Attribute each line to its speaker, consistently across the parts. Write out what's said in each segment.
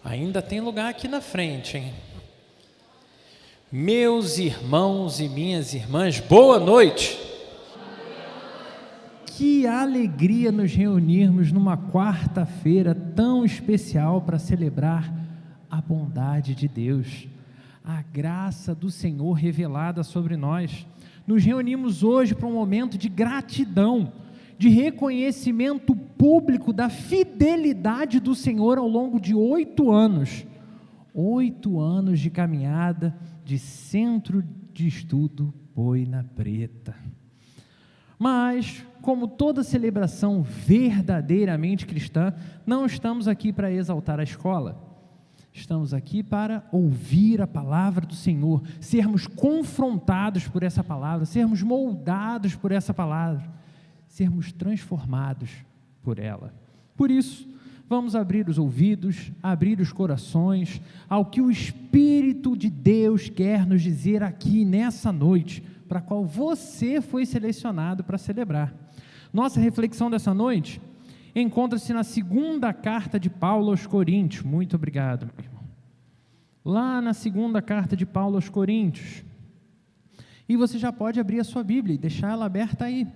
Speaker 1: Ainda tem lugar aqui na frente, hein? Meus irmãos e minhas irmãs, boa noite!
Speaker 2: Que alegria nos reunirmos numa quarta-feira tão especial para celebrar a bondade de Deus, a graça do Senhor revelada sobre nós. Nos reunimos hoje para um momento de gratidão, de reconhecimento público da fidelidade do Senhor ao longo de 8 anos. 8 anos de caminhada de Centro de Estudo Boina Preta. Mas, como toda celebração verdadeiramente cristã, não estamos aqui para exaltar a escola. Estamos aqui para ouvir a palavra do Senhor, sermos confrontados por essa palavra, sermos moldados por essa palavra, sermos transformados por ela. Por isso, vamos abrir os ouvidos, abrir os corações ao que o Espírito de Deus quer nos dizer aqui nessa noite, para a qual você foi selecionado para celebrar. Nossa reflexão dessa noite encontra-se na segunda carta de Paulo aos Coríntios. Muito obrigado, meu irmão. Lá na segunda carta de Paulo aos Coríntios. E você já pode abrir a sua Bíblia e deixar ela aberta aí.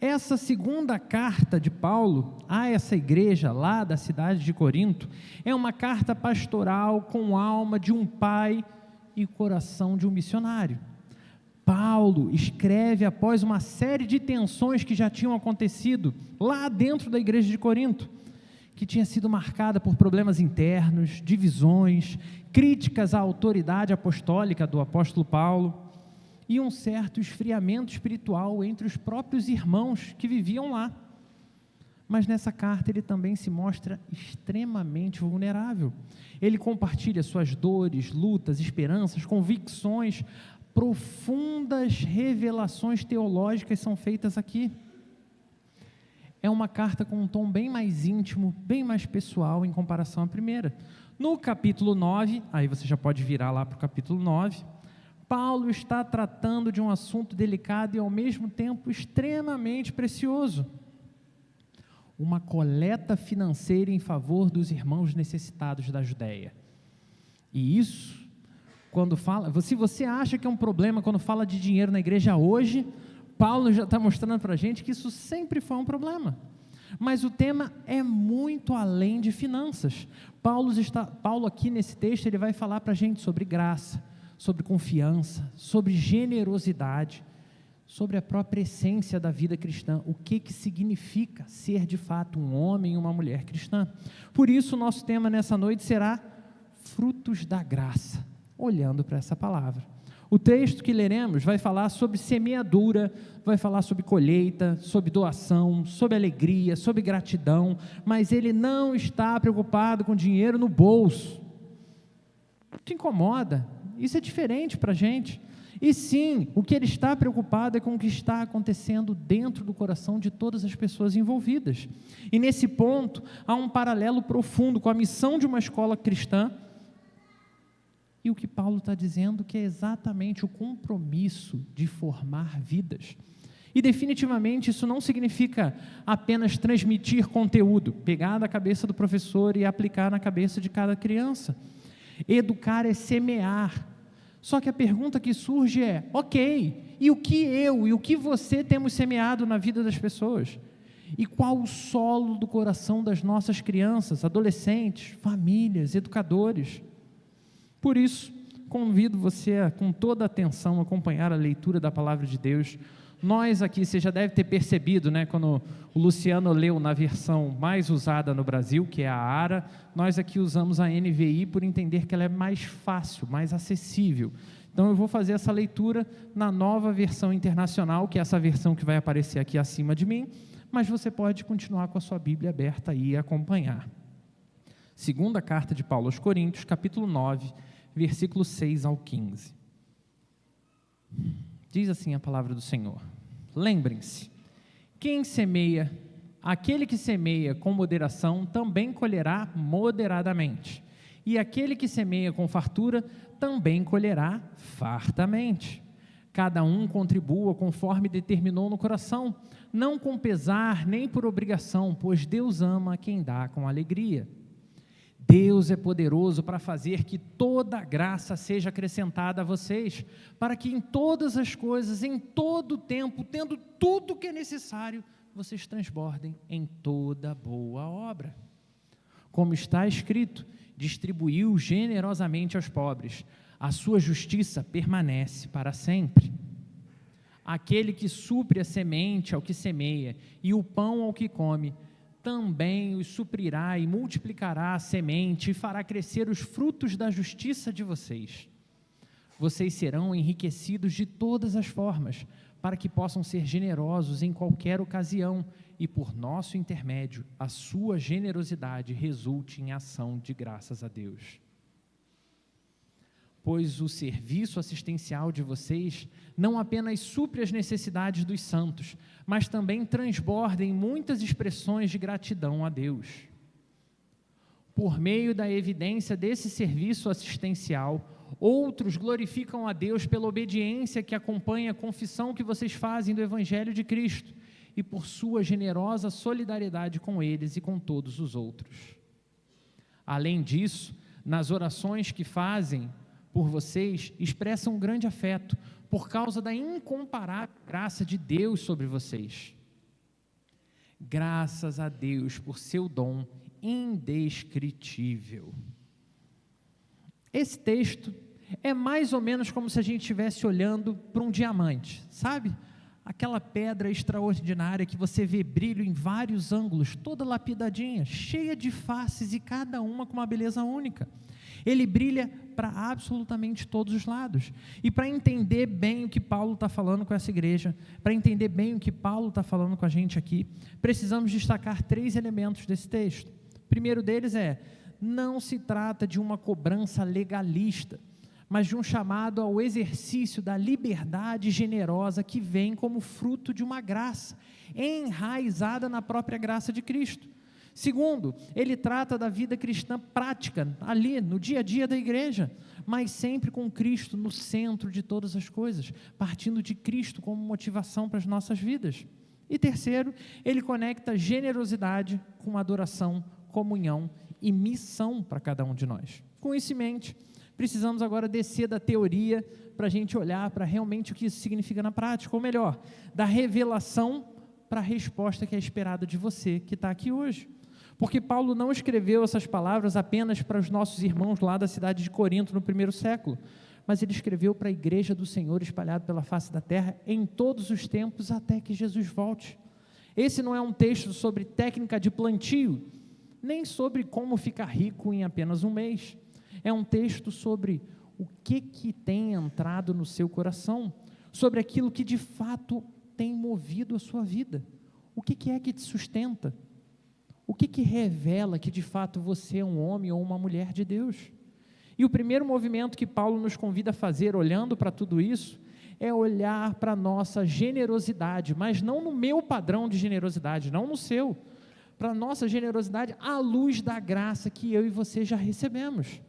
Speaker 2: Essa segunda carta de Paulo a essa igreja lá da cidade de Corinto é uma carta pastoral com alma de um pai e coração de um missionário. Paulo escreve após uma série de tensões que já tinham acontecido lá dentro da igreja de Corinto, que tinha sido marcada por problemas internos, divisões, críticas à autoridade apostólica do apóstolo Paulo e um certo esfriamento espiritual entre os próprios irmãos que viviam lá. Mas nessa carta ele também se mostra extremamente vulnerável. Ele compartilha suas dores, lutas, esperanças, convicções. Profundas revelações teológicas são feitas aqui. É uma carta com um tom bem mais íntimo, bem mais pessoal em comparação à primeira. No capítulo 9, aí você já pode virar lá para o capítulo 9, Paulo está tratando de um assunto delicado e ao mesmo tempo extremamente precioso. Uma coleta financeira em favor dos irmãos necessitados da Judéia. E isso, quando fala, se você acha que é um problema quando fala de dinheiro na igreja hoje, Paulo já está mostrando para a gente que isso sempre foi um problema. Mas o tema é muito além de finanças. Paulo aqui nesse texto, ele vai falar para a gente sobre graça, sobre confiança, sobre generosidade, sobre a própria essência da vida cristã, o que significa ser de fato um homem e uma mulher cristã. Por isso o nosso tema nessa noite será frutos da graça, olhando para essa palavra. O texto que leremos vai falar sobre semeadura, vai falar sobre colheita, sobre doação, sobre alegria, sobre gratidão, mas ele não está preocupado com dinheiro no bolso. Te incomoda? Isso é diferente para a gente. E sim, o que ele está preocupado é com o que está acontecendo dentro do coração de todas as pessoas envolvidas. E nesse ponto, há um paralelo profundo com a missão de uma escola cristã, e o que Paulo está dizendo que é exatamente o compromisso de formar vidas. E definitivamente isso não significa apenas transmitir conteúdo, pegar da cabeça do professor e aplicar na cabeça de cada criança. Educar é semear. Só que a pergunta que surge é, ok, e o que eu e o que você temos semeado na vida das pessoas? E qual o solo do coração das nossas crianças, adolescentes, famílias, educadores? Por isso, convido você a, com toda atenção, acompanhar a leitura da Palavra de Deus. Nós aqui, você já deve ter percebido, né, quando o Luciano leu na versão mais usada no Brasil, que é a ARA, nós aqui usamos a NVI por entender que ela é mais fácil, mais acessível. Então eu vou fazer essa leitura na nova versão internacional, que é essa versão que vai aparecer aqui acima de mim, mas você pode continuar com a sua Bíblia aberta aí e acompanhar. Segunda carta de Paulo aos Coríntios, capítulo 9, versículo 6 ao 15. Diz assim a palavra do Senhor: lembrem-se, aquele que semeia com moderação também colherá moderadamente, e aquele que semeia com fartura também colherá fartamente. Cada um contribua conforme determinou no coração, não com pesar nem por obrigação, pois Deus ama quem dá com alegria. Deus é poderoso para fazer que toda a graça seja acrescentada a vocês, para que em todas as coisas, em todo o tempo, tendo tudo o que é necessário, vocês transbordem em toda boa obra. Como está escrito, distribuiu generosamente aos pobres, a sua justiça permanece para sempre. Aquele que supre a semente ao que semeia e o pão ao que come, também os suprirá e multiplicará a semente e fará crescer os frutos da justiça de vocês. Vocês serão enriquecidos de todas as formas, para que possam ser generosos em qualquer ocasião e, por nosso intermédio, a sua generosidade resulte em ação de graças a Deus. Pois o serviço assistencial de vocês não apenas supre as necessidades dos santos, mas também transborda em muitas expressões de gratidão a Deus. Por meio da evidência desse serviço assistencial, outros glorificam a Deus pela obediência que acompanha a confissão que vocês fazem do Evangelho de Cristo e por sua generosa solidariedade com eles e com todos os outros. Além disso, nas orações que fazem por vocês, expressam um grande afeto por causa da incomparável graça de Deus sobre vocês. Graças a Deus por seu dom indescritível. Esse texto é mais ou menos como se a gente estivesse olhando para um diamante, sabe? Aquela pedra extraordinária que você vê brilho em vários ângulos, toda lapidadinha, cheia de faces e cada uma com uma beleza única. Ele brilha para absolutamente todos os lados. E para entender bem o que Paulo está falando com essa igreja, para entender bem o que Paulo está falando com a gente aqui, precisamos destacar 3 elementos desse texto. O primeiro deles não se trata de uma cobrança legalista, mas de um chamado ao exercício da liberdade generosa que vem como fruto de uma graça, enraizada na própria graça de Cristo. Segundo, ele trata da vida cristã prática, ali, no dia a dia da igreja, mas sempre com Cristo no centro de todas as coisas, partindo de Cristo como motivação para as nossas vidas. E terceiro, ele conecta generosidade com adoração, comunhão e missão para cada um de nós. Com isso em mente, precisamos agora descer da teoria para a gente olhar para realmente o que isso significa na prática, ou melhor, da revelação para a resposta que é esperada de você que está aqui hoje. Porque Paulo não escreveu essas palavras apenas para os nossos irmãos lá da cidade de Corinto no primeiro século, mas ele escreveu para a igreja do Senhor espalhada pela face da terra em todos os tempos até que Jesus volte. Esse não é um texto sobre técnica de plantio, nem sobre como ficar rico em apenas um mês. É um texto sobre o que tem entrado no seu coração, sobre aquilo que de fato tem movido a sua vida. O que é que te sustenta? O que revela que de fato você é um homem ou uma mulher de Deus? E o primeiro movimento que Paulo nos convida a fazer, olhando para tudo isso, é olhar para a nossa generosidade, mas não no meu padrão de generosidade, não no seu, para a nossa generosidade à luz da graça que eu e você já recebemos.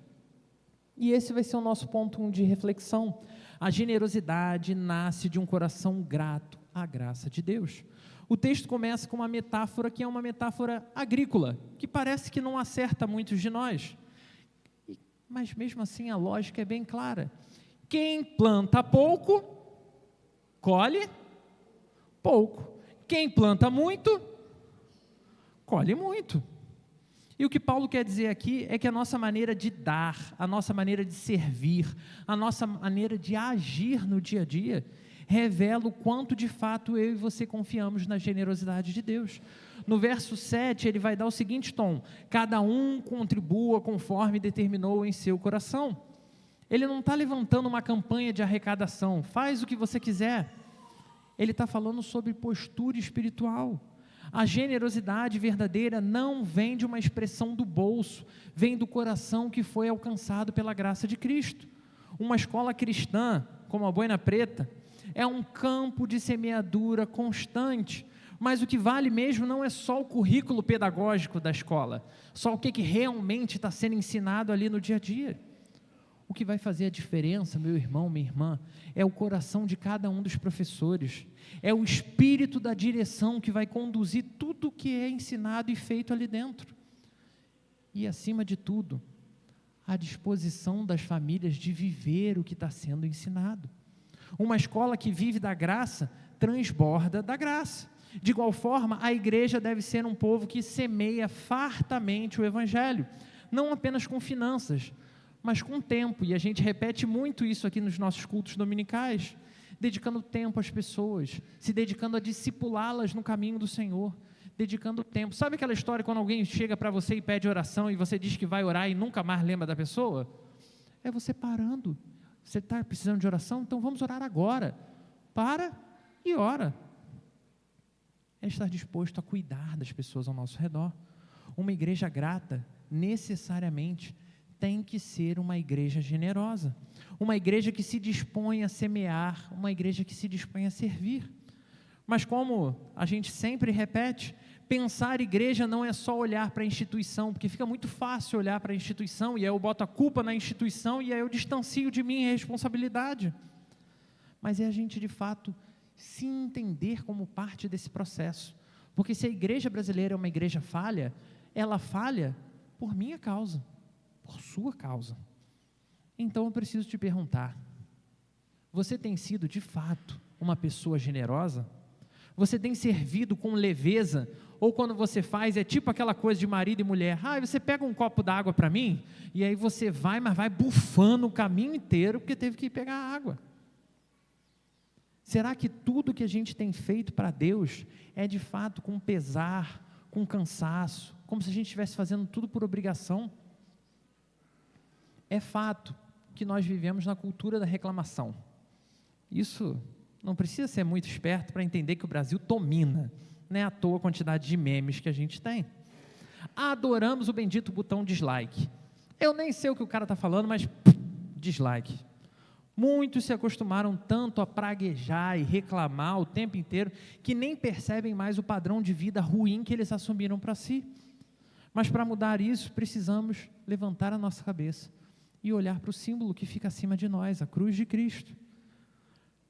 Speaker 2: E esse vai ser o nosso ponto 1 de reflexão. A generosidade nasce de um coração grato à graça de Deus. O texto começa com uma metáfora que é uma metáfora agrícola, que parece que não acerta muitos de nós, mas mesmo assim a lógica é bem clara. Quem planta pouco, colhe pouco. Quem planta muito, colhe muito. E o que Paulo quer dizer aqui é que a nossa maneira de dar, a nossa maneira de servir, a nossa maneira de agir no dia a dia, revela o quanto de fato eu e você confiamos na generosidade de Deus. No verso 7, ele vai dar o seguinte tom: cada um contribua conforme determinou em seu coração. Ele não está levantando uma campanha de arrecadação, faz o que você quiser. Ele está falando sobre postura espiritual. A generosidade verdadeira não vem de uma expressão do bolso, vem do coração que foi alcançado pela graça de Cristo. Uma escola cristã, como a Boina Preta, é um campo de semeadura constante, mas o que vale mesmo não é só o currículo pedagógico da escola, só o que realmente está sendo ensinado ali no dia a dia. O que vai fazer a diferença, meu irmão, minha irmã, é o coração de cada um dos professores, é o espírito da direção que vai conduzir tudo o que é ensinado e feito ali dentro. e, acima de tudo, a disposição das famílias de viver o que está sendo ensinado. Uma escola que vive da graça, transborda da graça. De igual forma, a igreja deve ser um povo que semeia fartamente o evangelho, não apenas com finanças, mas com tempo, e a gente repete muito isso aqui nos nossos cultos dominicais, dedicando tempo às pessoas, se dedicando a discipulá-las no caminho do Senhor, dedicando tempo. Sabe aquela história quando alguém chega para você e pede oração, e você diz que vai orar e nunca mais lembra da pessoa? É você parando. Você está precisando de oração? Então vamos orar agora. Para e ora. É estar disposto a cuidar das pessoas ao nosso redor. Uma igreja grata, necessariamente, tem que ser uma igreja generosa, uma igreja que se dispõe a semear, uma igreja que se dispõe a servir. Mas como a gente sempre repete, pensar igreja não é só olhar para a instituição, porque fica muito fácil olhar para a instituição, e aí eu boto a culpa na instituição, e aí eu distancio de mim a responsabilidade. Mas é a gente, de fato, se entender como parte desse processo, porque se a igreja brasileira é uma igreja falha, ela falha por minha causa, por sua causa. Então eu preciso te perguntar, você tem sido de fato uma pessoa generosa? Você tem servido com leveza? Ou quando você faz, é tipo aquela coisa de marido e mulher, você pega um copo d'água para mim, e aí você vai, mas vai bufando o caminho inteiro, porque teve que ir pegar água. Será que tudo que a gente tem feito para Deus é de fato com pesar, com cansaço, como se a gente estivesse fazendo tudo por obrigação? É fato que nós vivemos na cultura da reclamação. Isso não precisa ser muito esperto para entender que o Brasil domina, não é à toa a quantidade de memes que a gente tem. Adoramos o bendito botão dislike. Eu nem sei o que o cara está falando, mas dislike. Muitos se acostumaram tanto a praguejar e reclamar o tempo inteiro, que nem percebem mais o padrão de vida ruim que eles assumiram para si. Mas para mudar isso, precisamos levantar a nossa cabeça e olhar para o símbolo que fica acima de nós, a cruz de Cristo.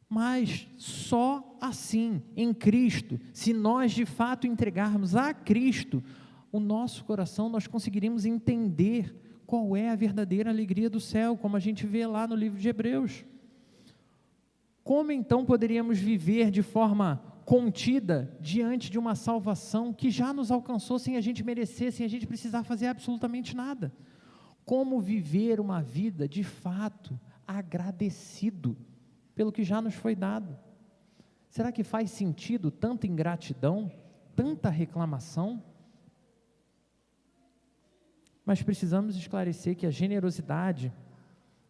Speaker 2: Mas só assim, em Cristo, se nós de fato entregarmos a Cristo o nosso coração, nós conseguiríamos entender qual é a verdadeira alegria do céu, como a gente vê lá no livro de Hebreus. Como então poderíamos viver de forma contida diante de uma salvação que já nos alcançou sem a gente merecer, sem a gente precisar fazer absolutamente nada? Como viver uma vida de fato agradecido pelo que já nos foi dado? Será que faz sentido tanta ingratidão, tanta reclamação? Mas precisamos esclarecer que a generosidade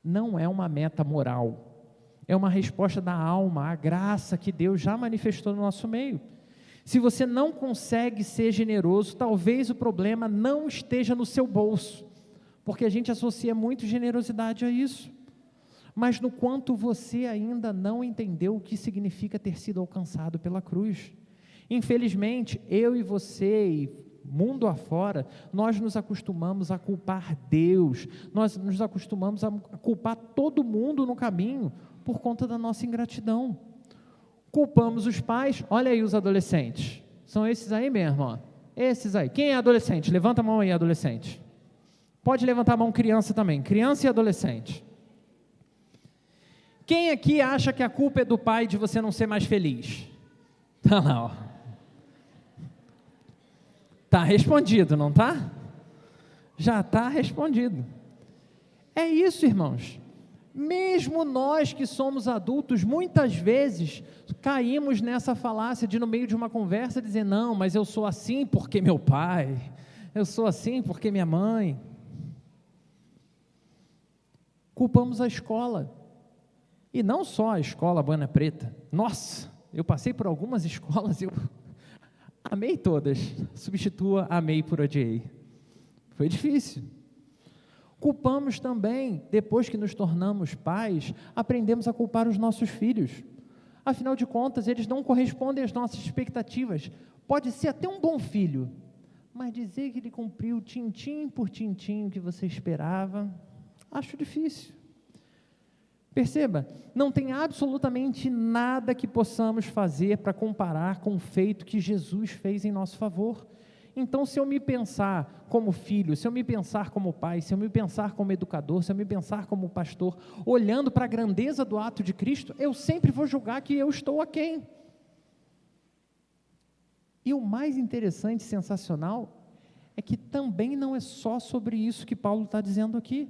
Speaker 2: não é uma meta moral, é uma resposta da alma, à graça que Deus já manifestou no nosso meio. Se você não consegue ser generoso, talvez o problema não esteja no seu bolso, porque a gente associa muito generosidade a isso, mas no quanto você ainda não entendeu o que significa ter sido alcançado pela cruz. Infelizmente, eu e você e mundo afora, nós nos acostumamos a culpar Deus, nós nos acostumamos a culpar todo mundo no caminho, por conta da nossa ingratidão. Culpamos os pais. Olha aí os adolescentes, são esses aí mesmo, ó. Esses aí. Quem é adolescente? Levanta a mão aí, adolescente. Pode levantar a mão criança também, criança e adolescente. Quem aqui acha que a culpa é do pai de você não ser mais feliz? Tá lá, ó. Tá respondido, não tá? Já está respondido. É isso, irmãos. Mesmo nós que somos adultos, muitas vezes caímos nessa falácia de, no meio de uma conversa, dizer, não, mas eu sou assim porque meu pai, eu sou assim porque minha mãe. Culpamos a escola, e não só a escola Buena Preta. Nossa, eu passei por algumas escolas, eu amei todas, substitua amei por odiei. Foi difícil. Culpamos também, depois que nos tornamos pais, aprendemos a culpar os nossos filhos. Afinal de contas, eles não correspondem às nossas expectativas. Pode ser até um bom filho, mas dizer que ele cumpriu tintim por tintim o que você esperava, acho difícil. Perceba, não tem absolutamente nada que possamos fazer para comparar com o feito que Jesus fez em nosso favor. Então, se eu me pensar como filho, se eu me pensar como pai, se eu me pensar como educador, se eu me pensar como pastor, olhando para a grandeza do ato de Cristo, eu sempre vou julgar que eu estou aquém. E o mais interessante, sensacional, é que também não é só sobre isso que Paulo está dizendo aqui.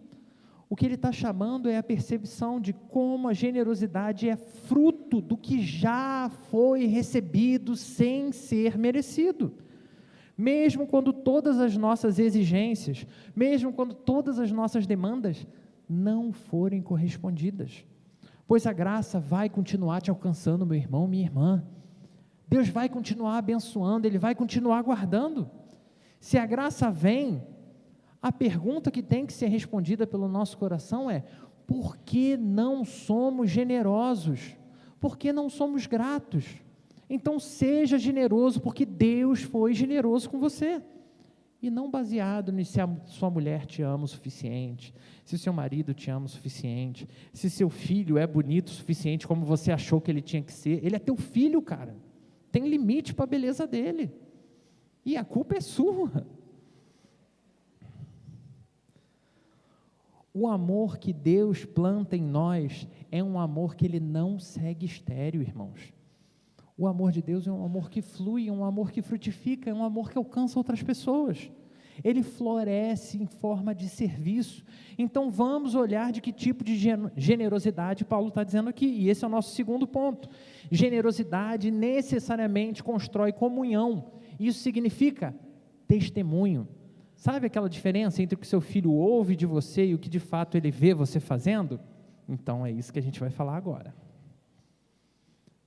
Speaker 2: O que ele está chamando é a percepção de como a generosidade é fruto do que já foi recebido sem ser merecido. Mesmo quando todas as nossas exigências, mesmo quando todas as nossas demandas não forem correspondidas. Pois a graça vai continuar te alcançando, meu irmão, minha irmã. Deus vai continuar abençoando, Ele vai continuar guardando. Se a graça vem, a pergunta que tem que ser respondida pelo nosso coração é: por que não somos generosos? Por que não somos gratos? Então seja generoso, porque Deus foi generoso com você. E não baseado se a sua mulher te ama o suficiente, se o seu marido te ama o suficiente, se seu filho é bonito o suficiente como você achou que ele tinha que ser. Ele é teu filho, cara. Tem limite para a beleza dele. E a culpa é sua. O amor que Deus planta em nós é um amor que Ele não segue estéril, irmãos. O amor de Deus é um amor que flui, é um amor que frutifica, é um amor que alcança outras pessoas. Ele floresce em forma de serviço. Então vamos olhar de que tipo de generosidade Paulo está dizendo aqui, e esse é o nosso segundo ponto. Generosidade necessariamente constrói comunhão. Isso significa testemunho. Sabe aquela diferença entre o que seu filho ouve de você e o que de fato ele vê você fazendo? Então é isso que a gente vai falar agora.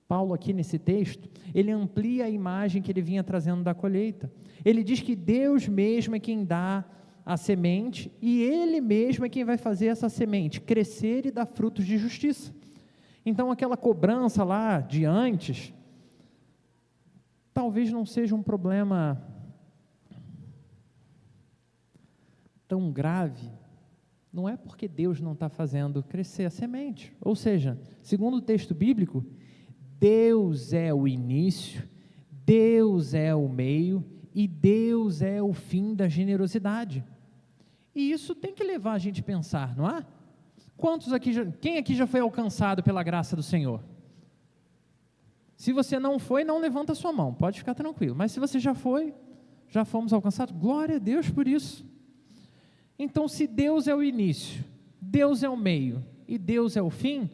Speaker 2: Paulo aqui nesse texto, ele amplia a imagem que ele vinha trazendo da colheita. Ele diz que Deus mesmo é quem dá a semente e Ele mesmo é quem vai fazer essa semente crescer e dar frutos de justiça. Então aquela cobrança lá de antes, talvez não seja um problema tão grave, não é porque Deus não está fazendo crescer a semente. Ou seja, segundo o texto bíblico, Deus é o início, Deus é o meio e Deus é o fim da generosidade. E isso tem que levar a gente a pensar, não é? Quem aqui já foi alcançado pela graça do Senhor? Se você não foi, não levanta a sua mão, pode ficar tranquilo. Mas se você já foi, já fomos alcançados, glória a Deus por isso. Então, se Deus é o início, Deus é o meio e Deus é o fim,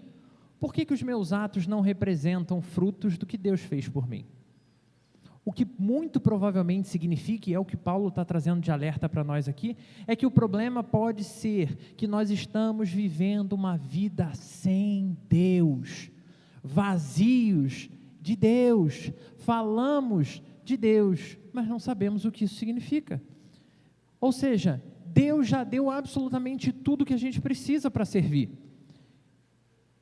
Speaker 2: por que os meus atos não representam frutos do que Deus fez por mim? O que muito provavelmente significa, e é o que Paulo está trazendo de alerta para nós aqui, é que o problema pode ser que nós estamos vivendo uma vida sem Deus, vazios de Deus, falamos de Deus, mas não sabemos o que isso significa. Ou seja, Deus já deu absolutamente tudo que a gente precisa para servir.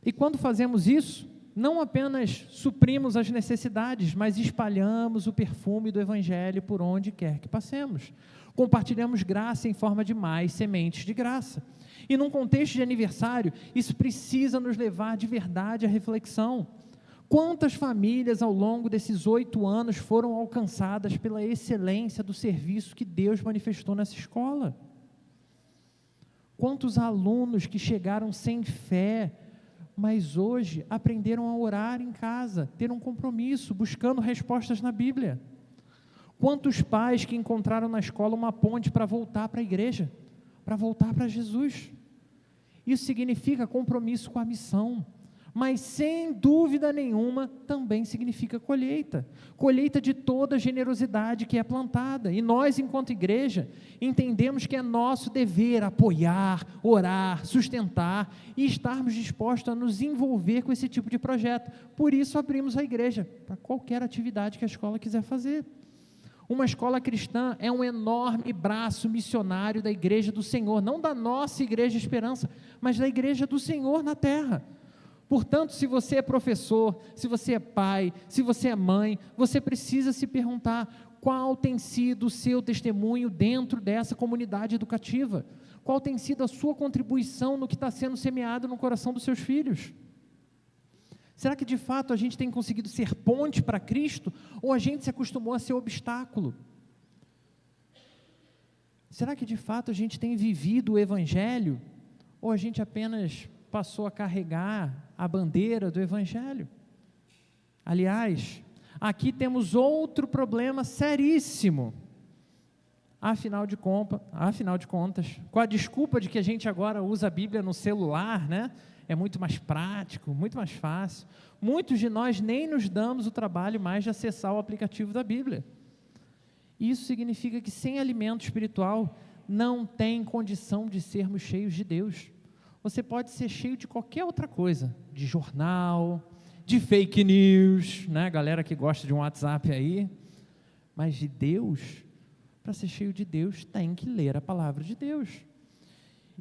Speaker 2: E quando fazemos isso, não apenas suprimos as necessidades, mas espalhamos o perfume do Evangelho por onde quer que passemos. Compartilhamos graça em forma de mais sementes de graça. E num contexto de aniversário, isso precisa nos levar de verdade à reflexão. Quantas famílias ao longo desses 8 anos foram alcançadas pela excelência do serviço que Deus manifestou nessa escola? Quantos alunos que chegaram sem fé, mas hoje aprenderam a orar em casa, ter um compromisso, buscando respostas na Bíblia? Quantos pais que encontraram na escola uma ponte para voltar para a igreja, para voltar para Jesus? Isso significa compromisso com a missão, mas sem dúvida nenhuma também significa colheita de toda a generosidade que é plantada, e nós enquanto igreja entendemos que é nosso dever apoiar, orar, sustentar e estarmos dispostos a nos envolver com esse tipo de projeto. Por isso abrimos a igreja para qualquer atividade que a escola quiser fazer. Uma escola cristã é um enorme braço missionário da igreja do Senhor, não da nossa igreja Esperança, mas da igreja do Senhor na terra. Portanto, se você é professor, se você é pai, se você é mãe, você precisa se perguntar qual tem sido o seu testemunho dentro dessa comunidade educativa, qual tem sido a sua contribuição no que está sendo semeado no coração dos seus filhos. Será que de fato a gente tem conseguido ser ponte para Cristo, ou a gente se acostumou a ser obstáculo? Será que de fato a gente tem vivido o Evangelho? Ou a gente apenas passou a carregar a bandeira do Evangelho? Aliás, aqui temos outro problema seríssimo. Afinal de contas, com a desculpa de que a gente agora usa a Bíblia no celular, né? É muito mais prático, muito mais fácil. Muitos de nós nem nos damos o trabalho mais de acessar o aplicativo da Bíblia. Isso significa que sem alimento espiritual não tem condição de sermos cheios de Deus. Você pode ser cheio de qualquer outra coisa, de jornal, de fake news, né? Galera que gosta de um WhatsApp aí, mas de Deus, para ser cheio de Deus, tem que ler a palavra de Deus.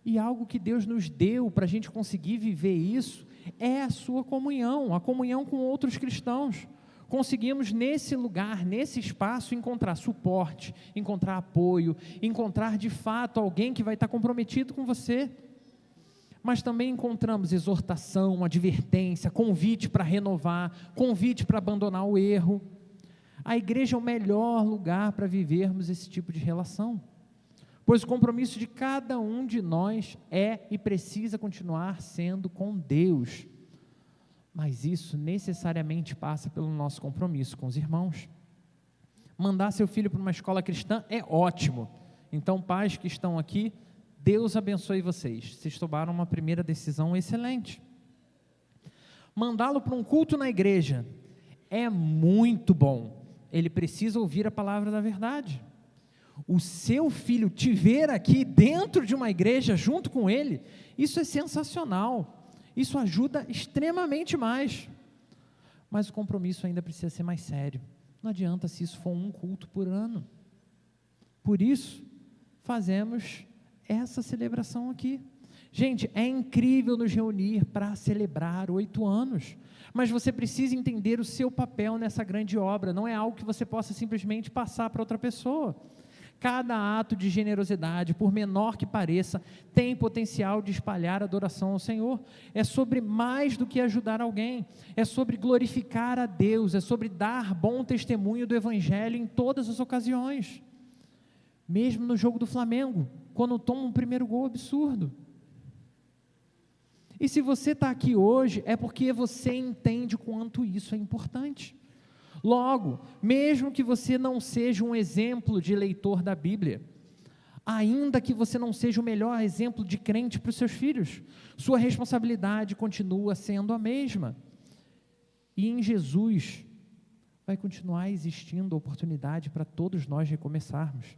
Speaker 2: E algo que Deus nos deu para a gente conseguir viver isso é a sua comunhão, a comunhão com outros cristãos. Conseguimos nesse lugar, nesse espaço, encontrar suporte, encontrar apoio, encontrar de fato alguém que vai estar comprometido com você. Mas também encontramos exortação, advertência, convite para renovar, convite para abandonar o erro. A igreja é o melhor lugar para vivermos esse tipo de relação, pois o compromisso de cada um de nós é e precisa continuar sendo com Deus. Mas isso necessariamente passa pelo nosso compromisso com os irmãos. Mandar seu filho para uma escola cristã é ótimo. Então, pais que estão aqui, Deus abençoe vocês. Vocês tomaram uma primeira decisão excelente. Mandá-lo para um culto na igreja é muito bom. Ele precisa ouvir a palavra da verdade. O seu filho te ver aqui dentro de uma igreja junto com ele, isso é sensacional. Isso ajuda extremamente mais, mas o compromisso ainda precisa ser mais sério. Não adianta se isso for um culto por ano. Por isso, fazemos essa celebração aqui. Gente, é incrível nos reunir para celebrar 8 anos, mas você precisa entender o seu papel nessa grande obra, não é algo que você possa simplesmente passar para outra pessoa. Cada ato de generosidade, por menor que pareça, tem potencial de espalhar adoração ao Senhor. É sobre mais do que ajudar alguém, é sobre glorificar a Deus, é sobre dar bom testemunho do Evangelho em todas as ocasiões. Mesmo no jogo do Flamengo, quando toma um primeiro gol absurdo. E se você está aqui hoje, é porque você entende o quanto isso é importante. Logo, mesmo que você não seja um exemplo de leitor da Bíblia, ainda que você não seja o melhor exemplo de crente para os seus filhos, sua responsabilidade continua sendo a mesma. E em Jesus vai continuar existindo oportunidade para todos nós recomeçarmos.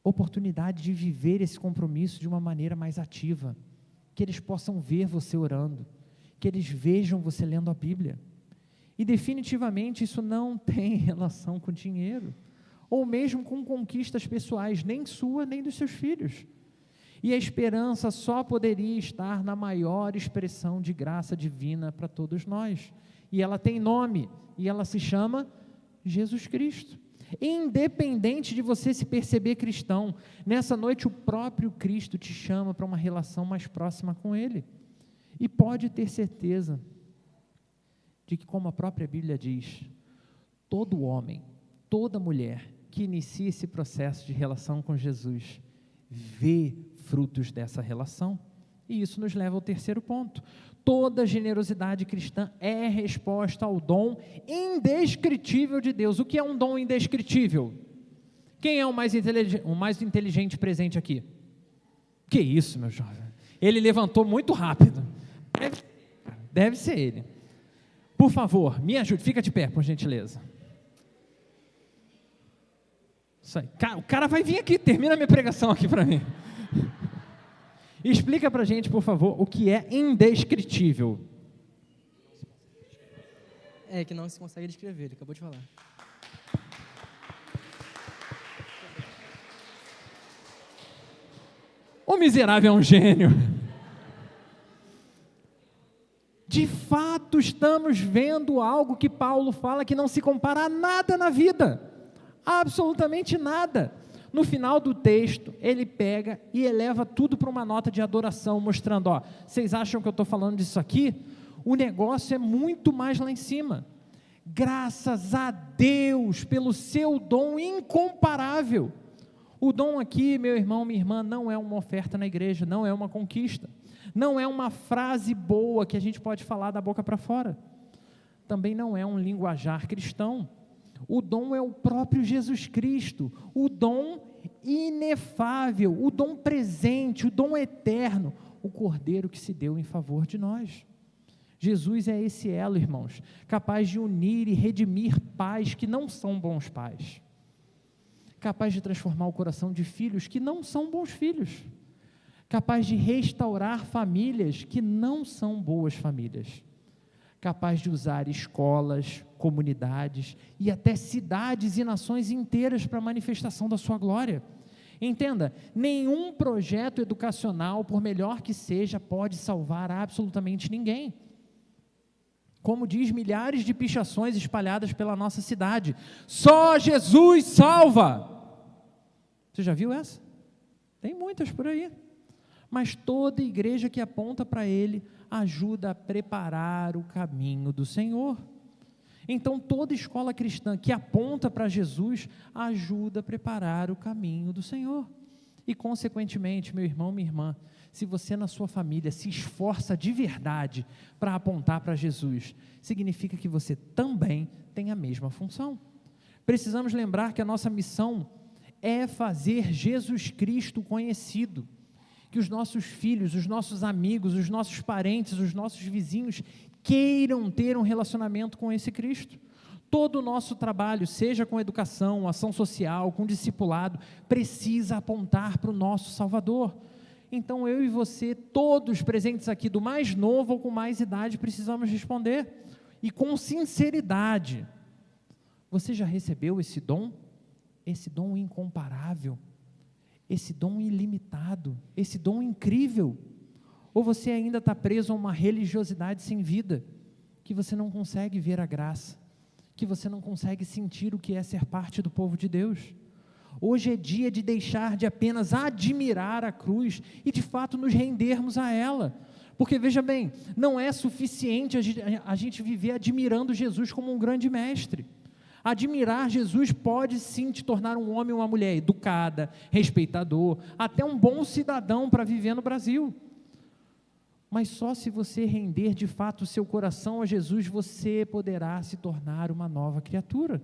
Speaker 2: Oportunidade de viver esse compromisso de uma maneira mais ativa, que eles possam ver você orando, que eles vejam você lendo a Bíblia. E definitivamente isso não tem relação com dinheiro, ou mesmo com conquistas pessoais, nem sua, nem dos seus filhos. E a esperança só poderia estar na maior expressão de graça divina para todos nós. E ela tem nome, e ela se chama Jesus Cristo. Independente de você se perceber cristão, nessa noite o próprio Cristo te chama para uma relação mais próxima com Ele. E pode ter certeza de que, como a própria Bíblia diz, todo homem, toda mulher que inicia esse processo de relação com Jesus, vê frutos dessa relação. E isso nos leva ao terceiro ponto. Toda generosidade cristã é resposta ao dom indescritível de Deus. O que é um dom indescritível? Quem é o mais inteligente presente aqui? Que isso, meu jovem? Ele levantou muito rápido. Deve ser ele. Por favor, me ajude, fica de pé, por gentileza. Isso aí. O cara vai vir aqui, termina a minha pregação aqui para mim. Explica para a gente, por favor, o que é indescritível.
Speaker 3: É que não se consegue descrever, ele acabou de falar.
Speaker 2: O miserável é um gênio. De fato, estamos vendo algo que Paulo fala que não se compara a nada na vida, absolutamente nada. No final do texto, ele pega e eleva tudo para uma nota de adoração, mostrando, vocês acham que eu estou falando disso aqui? O negócio é muito mais lá em cima. Graças a Deus pelo seu dom incomparável. O dom aqui, meu irmão, minha irmã, não é uma oferta na igreja, não é uma conquista, não é uma frase boa que a gente pode falar da boca para fora, também não é um linguajar cristão. O dom é o próprio Jesus Cristo, o dom inefável, o dom presente, o dom eterno, o Cordeiro que se deu em favor de nós. Jesus é esse elo, irmãos, capaz de unir e redimir pais que não são bons pais, capaz de transformar o coração de filhos que não são bons filhos, capaz de restaurar famílias que não são boas famílias, capaz de usar escolas, comunidades e até cidades e nações inteiras para a manifestação da sua glória. Entenda, nenhum projeto educacional, por melhor que seja, pode salvar absolutamente ninguém. Como diz milhares de pichações espalhadas pela nossa cidade, só Jesus salva. Você já viu essa? Tem muitas por aí. Mas toda igreja que aponta para Ele ajuda a preparar o caminho do Senhor. Então toda escola cristã que aponta para Jesus ajuda a preparar o caminho do Senhor. E consequentemente, meu irmão, minha irmã, se você na sua família se esforça de verdade para apontar para Jesus, significa que você também tem a mesma função. Precisamos lembrar que a nossa missão é fazer Jesus Cristo conhecido, que os nossos filhos, os nossos amigos, os nossos parentes, os nossos vizinhos queiram ter um relacionamento com esse Cristo. Todo o nosso trabalho, seja com educação, ação social, com discipulado, precisa apontar para o nosso Salvador. Então eu e você, todos presentes aqui, do mais novo ou com mais idade, precisamos responder, e com sinceridade: você já recebeu esse dom incomparável, esse dom ilimitado, esse dom incrível? Ou você ainda está preso a uma religiosidade sem vida, que você não consegue ver a graça, que você não consegue sentir o que é ser parte do povo de Deus? Hoje é dia de deixar de apenas admirar a cruz e de fato nos rendermos a ela, porque veja bem, não é suficiente a gente viver admirando Jesus como um grande mestre. Admirar Jesus pode sim te tornar um homem ou uma mulher educada, respeitador, até um bom cidadão para viver no Brasil. Mas só se você render de fato o seu coração a Jesus, você poderá se tornar uma nova criatura.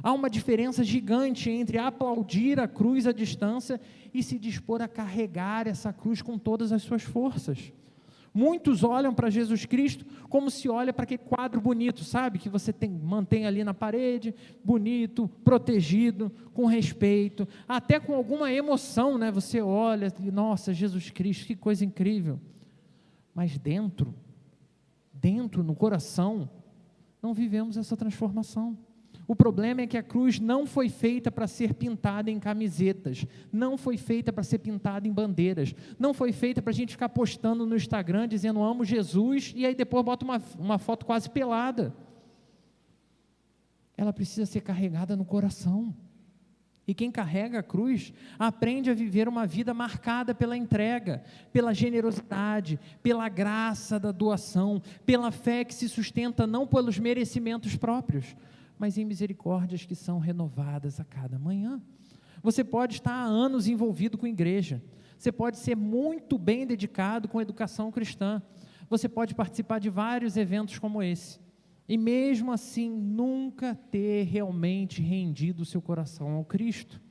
Speaker 2: Há uma diferença gigante entre aplaudir a cruz à distância e se dispor a carregar essa cruz com todas as suas forças. Muitos olham para Jesus Cristo como se olha para aquele quadro bonito, sabe? Que você mantém ali na parede, bonito, protegido, com respeito, até com alguma emoção, né? Você olha e, nossa, Jesus Cristo, que coisa incrível. Mas dentro, no coração, não vivemos essa transformação. O problema é que a cruz não foi feita para ser pintada em camisetas, não foi feita para ser pintada em bandeiras, não foi feita para a gente ficar postando no Instagram dizendo amo Jesus e aí depois bota uma foto quase pelada. Ela precisa ser carregada no coração. E quem carrega a cruz aprende a viver uma vida marcada pela entrega, pela generosidade, pela graça da doação, pela fé que se sustenta não pelos merecimentos próprios, mas em misericórdias que são renovadas a cada manhã. Você pode estar há anos envolvido com a igreja, você pode ser muito bem dedicado com a educação cristã, você pode participar de vários eventos como esse, e mesmo assim nunca ter realmente rendido o seu coração ao Cristo.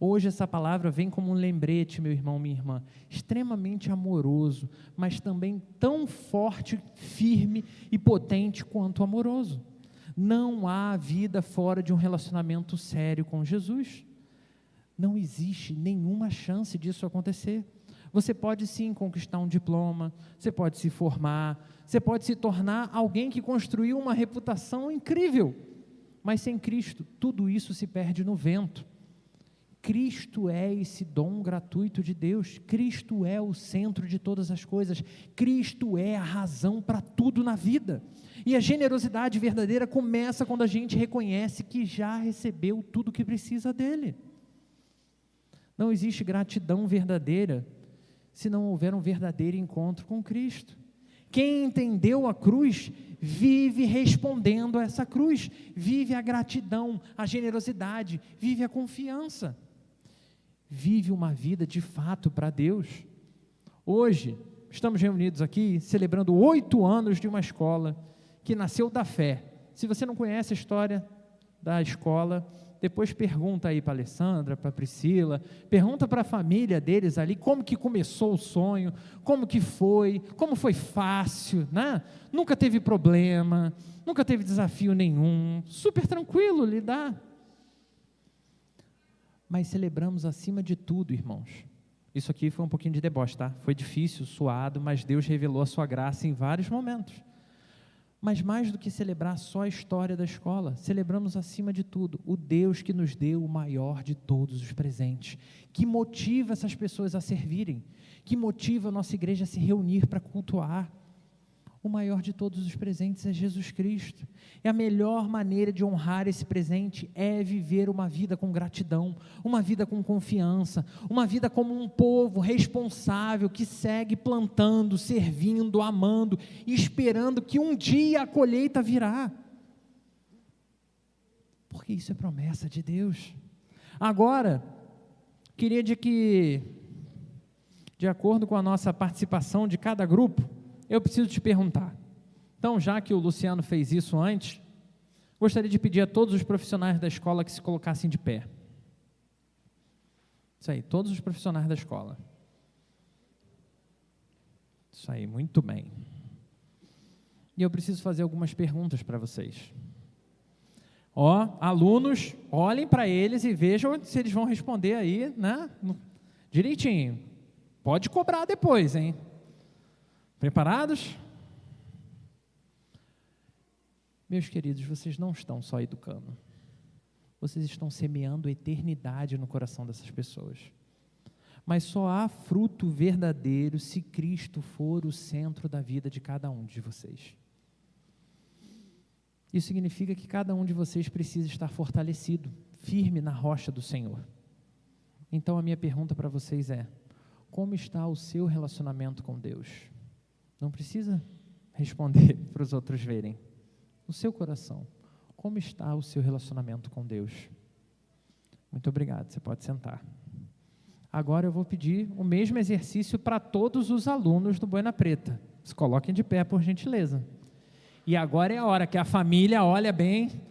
Speaker 2: Hoje essa palavra vem como um lembrete, meu irmão, minha irmã, extremamente amoroso, mas também tão forte, firme e potente quanto amoroso. Não há vida fora de um relacionamento sério com Jesus. Não existe nenhuma chance disso acontecer. Você pode sim conquistar um diploma, você pode se formar, você pode se tornar alguém que construiu uma reputação incrível, mas sem Cristo, tudo isso se perde no vento. Cristo é esse dom gratuito de Deus, Cristo é o centro de todas as coisas, Cristo é a razão para tudo na vida, e a generosidade verdadeira começa quando a gente reconhece que já recebeu tudo o que precisa dele. Não existe gratidão verdadeira se não houver um verdadeiro encontro com Cristo. Quem entendeu a cruz, vive respondendo a essa cruz, vive a gratidão, a generosidade, vive a confiança. vive uma vida de fato para Deus. Hoje, estamos reunidos aqui celebrando 8 anos de uma escola que nasceu da fé. Se você não conhece a história da escola, depois pergunta aí para a Alessandra, para a Priscila, pergunta para a família deles ali, como que começou o sonho, como foi fácil, né? Nunca teve problema, nunca teve desafio nenhum, super tranquilo lidar. Mas celebramos acima de tudo, irmãos. Isso aqui foi um pouquinho de deboche, tá? Foi difícil, suado, mas Deus revelou a sua graça em vários momentos. Mas mais do que celebrar só a história da escola, celebramos acima de tudo o Deus que nos deu o maior de todos os presentes, que motiva essas pessoas a servirem, que motiva a nossa igreja a se reunir para cultuar. O maior de todos os presentes é Jesus Cristo. E a melhor maneira de honrar esse presente é viver uma vida com gratidão, uma vida com confiança, uma vida como um povo responsável que segue plantando, servindo, amando e esperando que um dia a colheita virá. Porque isso é promessa de Deus. Agora, queria que, de acordo com a nossa participação de cada grupo, eu preciso te perguntar. Então, já que o Luciano fez isso antes, gostaria de pedir a todos os profissionais da escola que se colocassem de pé. Isso aí, todos os profissionais da escola. Isso aí, muito bem. E eu preciso fazer algumas perguntas para vocês. Alunos, olhem para eles e vejam se eles vão responder aí, né? Direitinho. Pode cobrar depois, hein? Preparados? Meus queridos, vocês não estão só educando. Vocês estão semeando a eternidade no coração dessas pessoas. Mas só há fruto verdadeiro se Cristo for o centro da vida de cada um de vocês. Isso significa que cada um de vocês precisa estar fortalecido, firme na rocha do Senhor. Então a minha pergunta para vocês é: como está o seu relacionamento com Deus? Não precisa responder para os outros verem. No seu coração, como está o seu relacionamento com Deus? Muito obrigado, você pode sentar. Agora eu vou pedir o mesmo exercício para todos os alunos do Boina Preta. Se coloquem de pé, por gentileza. E agora é a hora que a família olha bem,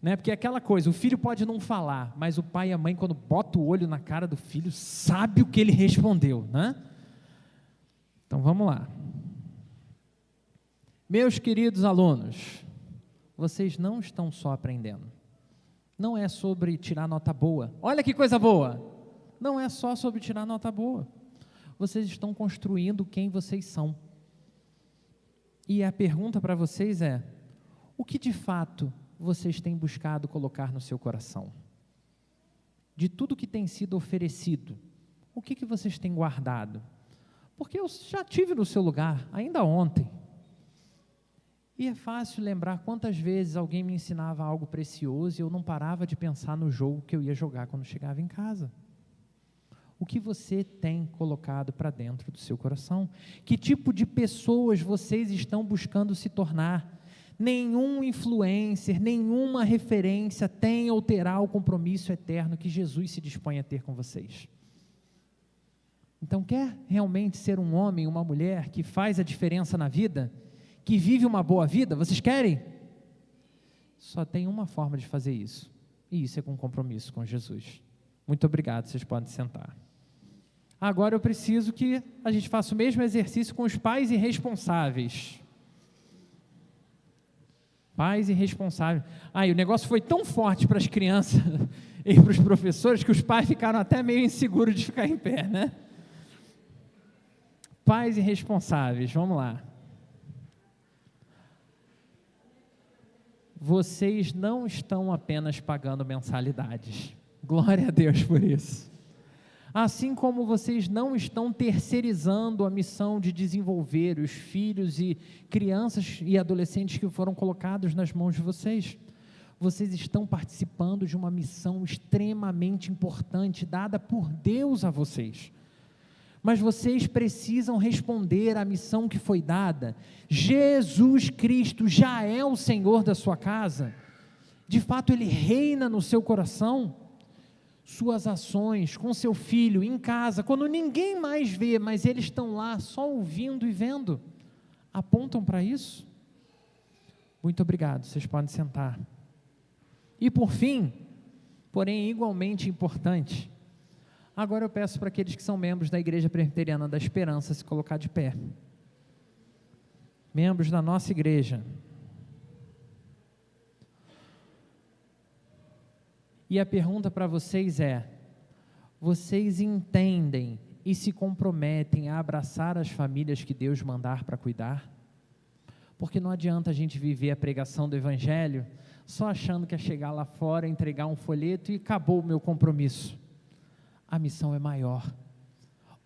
Speaker 2: né? Porque é aquela coisa, o filho pode não falar, mas o pai e a mãe, quando bota o olho na cara do filho, sabe o que ele respondeu, né? Então vamos lá. Meus queridos alunos, vocês não estão só aprendendo. Não é sobre tirar nota boa. Olha que coisa boa! Não é só sobre tirar nota boa. Vocês estão construindo quem vocês são. E a pergunta para vocês é: o que de fato vocês têm buscado colocar no seu coração? De tudo que tem sido oferecido, o que vocês têm guardado? Porque eu já estive no seu lugar, ainda ontem. E é fácil lembrar quantas vezes alguém me ensinava algo precioso e eu não parava de pensar no jogo que eu ia jogar quando chegava em casa. O que você tem colocado para dentro do seu coração? Que tipo de pessoas vocês estão buscando se tornar? Nenhum influencer, nenhuma referência tem ou terá o compromisso eterno que Jesus se dispõe a ter com vocês. Então, quer realmente ser um homem, uma mulher que faz a diferença na vida? Que vive uma boa vida? Vocês querem? Só tem uma forma de fazer isso, e isso é com compromisso com Jesus. Muito obrigado, vocês podem sentar. Agora eu preciso que a gente faça o mesmo exercício com os pais irresponsáveis. Pais irresponsáveis. E o negócio foi tão forte para as crianças e para os professores que os pais ficaram até meio inseguros de ficar em pé, né? Pais irresponsáveis, vamos lá. Vocês não estão apenas pagando mensalidades. Glória a Deus por isso. Assim como vocês não estão terceirizando a missão de desenvolver os filhos e crianças e adolescentes que foram colocados nas mãos de vocês. Vocês estão participando de uma missão extremamente importante dada por Deus a vocês. Mas vocês precisam responder à missão que foi dada. Jesus Cristo já é o Senhor da sua casa. De fato, Ele reina no seu coração. suas ações com seu filho em casa, quando ninguém mais vê, mas eles estão lá só ouvindo e vendo, apontam para isso? Muito obrigado, vocês podem sentar. E por fim, porém igualmente importante, agora eu peço para aqueles que são membros da Igreja Presbiteriana da Esperança se colocar de pé. Membros da nossa igreja. E a pergunta para vocês é: vocês entendem e se comprometem a abraçar as famílias que Deus mandar para cuidar? Porque não adianta a gente viver a pregação do Evangelho só achando que é chegar lá fora, entregar um folheto e acabou o meu compromisso. A missão é maior.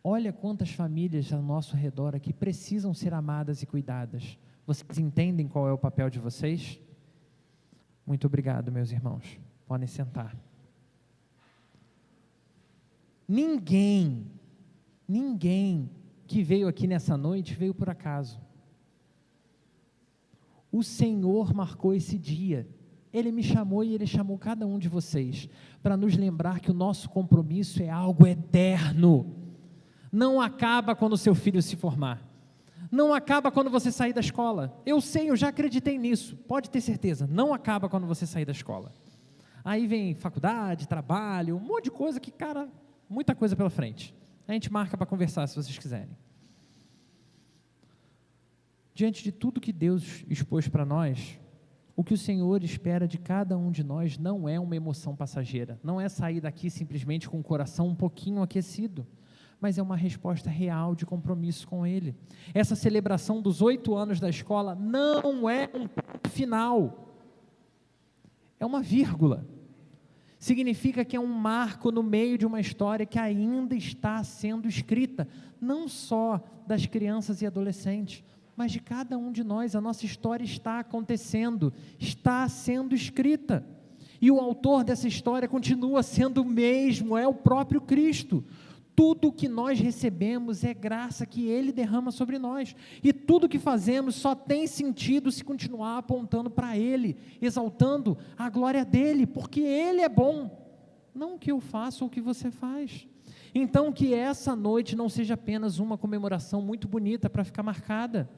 Speaker 2: Olha quantas famílias ao nosso redor aqui precisam ser amadas e cuidadas. Vocês entendem qual é o papel de vocês? Muito obrigado, meus irmãos. Podem sentar. Ninguém que veio aqui nessa noite veio por acaso. O Senhor marcou esse dia. Ele me chamou e Ele chamou cada um de vocês para nos lembrar que o nosso compromisso é algo eterno. Não acaba quando o seu filho se formar. Não acaba quando você sair da escola. Eu sei, eu já acreditei nisso. Pode ter certeza. Não acaba quando você sair da escola. Aí vem faculdade, trabalho, um monte de coisa que, cara, muita coisa pela frente. A gente marca para conversar se vocês quiserem. Diante de tudo que Deus expôs para nós, o que o Senhor espera de cada um de nós não é uma emoção passageira, não é sair daqui simplesmente com o coração um pouquinho aquecido, mas é uma resposta real de compromisso com Ele. Essa celebração dos 8 anos da escola não é um ponto final, é uma vírgula. Significa que é um marco no meio de uma história que ainda está sendo escrita, não só das crianças e adolescentes, mas de cada um de nós. A nossa história está acontecendo, está sendo escrita, e o autor dessa história continua sendo o mesmo, é o próprio Cristo. Tudo que nós recebemos é graça que Ele derrama sobre nós, e tudo que fazemos só tem sentido se continuar apontando para Ele, exaltando a glória dEle, porque Ele é bom, não o que eu faço ou o que você faz. Então que essa noite não seja apenas uma comemoração muito bonita para ficar marcada,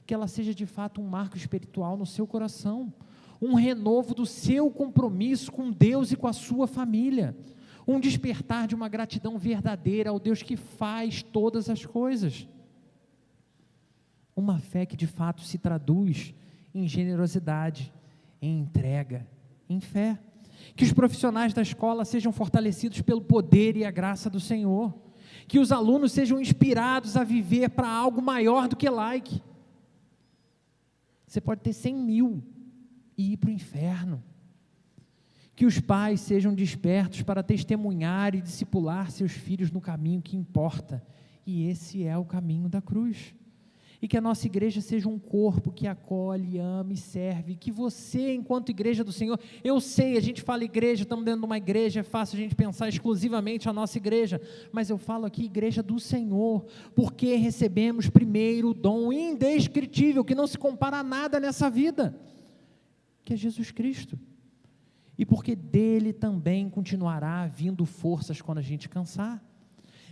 Speaker 2: que ela seja de fato um marco espiritual no seu coração, um renovo do seu compromisso com Deus e com a sua família, um despertar de uma gratidão verdadeira ao Deus que faz todas as coisas, uma fé que de fato se traduz em generosidade, em entrega, em fé. Que os profissionais da escola sejam fortalecidos pelo poder e a graça do Senhor, que os alunos sejam inspirados a viver para algo maior do que like. Você pode ter 100 mil e ir para o inferno. Que os pais sejam despertos para testemunhar e discipular seus filhos no caminho que importa, e esse é o caminho da cruz. E que a nossa igreja seja um corpo que acolhe, ama e serve, que você, enquanto igreja do Senhor, eu sei, a gente fala igreja, estamos dentro de uma igreja, é fácil a gente pensar exclusivamente a nossa igreja, mas eu falo aqui igreja do Senhor, porque recebemos primeiro o dom indescritível, que não se compara a nada nessa vida, que é Jesus Cristo. E porque dele também continuará vindo forças quando a gente cansar,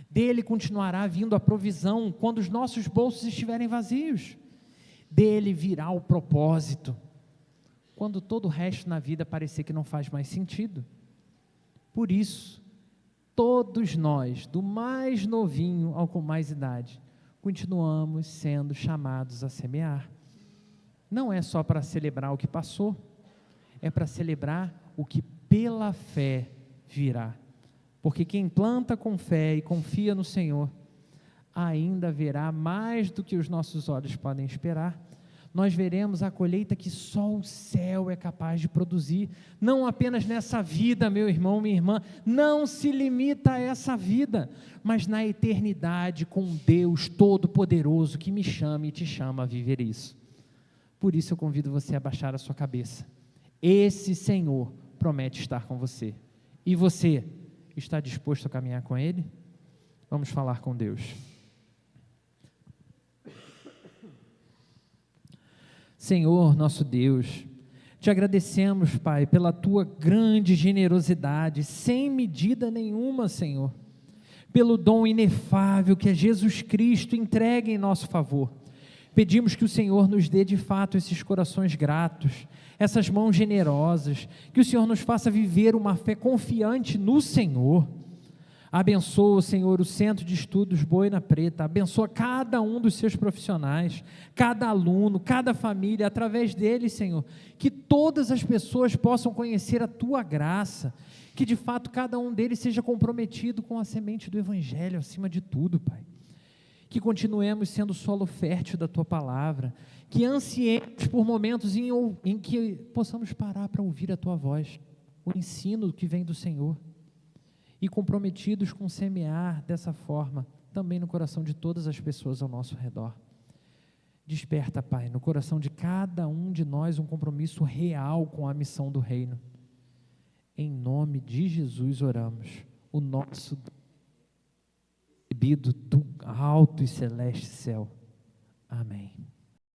Speaker 2: dele continuará vindo a provisão quando os nossos bolsos estiverem vazios, dele virá o propósito, quando todo o resto na vida parecer que não faz mais sentido. Por isso, todos nós, do mais novinho ao com mais idade, continuamos sendo chamados a semear. Não é só para celebrar o que passou, é para celebrar o que pela fé virá, porque quem planta com fé e confia no Senhor, ainda verá mais do que os nossos olhos podem esperar. Nós veremos a colheita que só o céu é capaz de produzir, não apenas nessa vida, meu irmão, minha irmã, não se limita a essa vida, mas na eternidade com Deus Todo-Poderoso, que me chama e te chama a viver isso. Por isso eu convido você a baixar a sua cabeça. Esse Senhor promete estar com você. E você está disposto a caminhar com Ele? Vamos falar com Deus. Senhor, nosso Deus, Te agradecemos, Pai, pela Tua grande generosidade, sem medida nenhuma, Senhor, pelo dom inefável que é Jesus Cristo entregue em nosso favor. Pedimos que o Senhor nos dê de fato esses corações gratos, essas mãos generosas, que o Senhor nos faça viver uma fé confiante no Senhor. Abençoa, Senhor, o Centro de Estudos Boina Preta, abençoa cada um dos seus profissionais, cada aluno, cada família, através deles, Senhor, que todas as pessoas possam conhecer a Tua graça, que de fato cada um deles seja comprometido com a semente do Evangelho acima de tudo, Pai. Que continuemos sendo solo fértil da Tua Palavra, que ansiemos por momentos em que possamos parar para ouvir a Tua voz, o ensino que vem do Senhor, e comprometidos com semear dessa forma, também no coração de todas as pessoas ao nosso redor. Desperta, Pai, no coração de cada um de nós um compromisso real com a missão do Reino. Em nome de Jesus oramos, o nosso recebido do alto e celeste céu. Amém.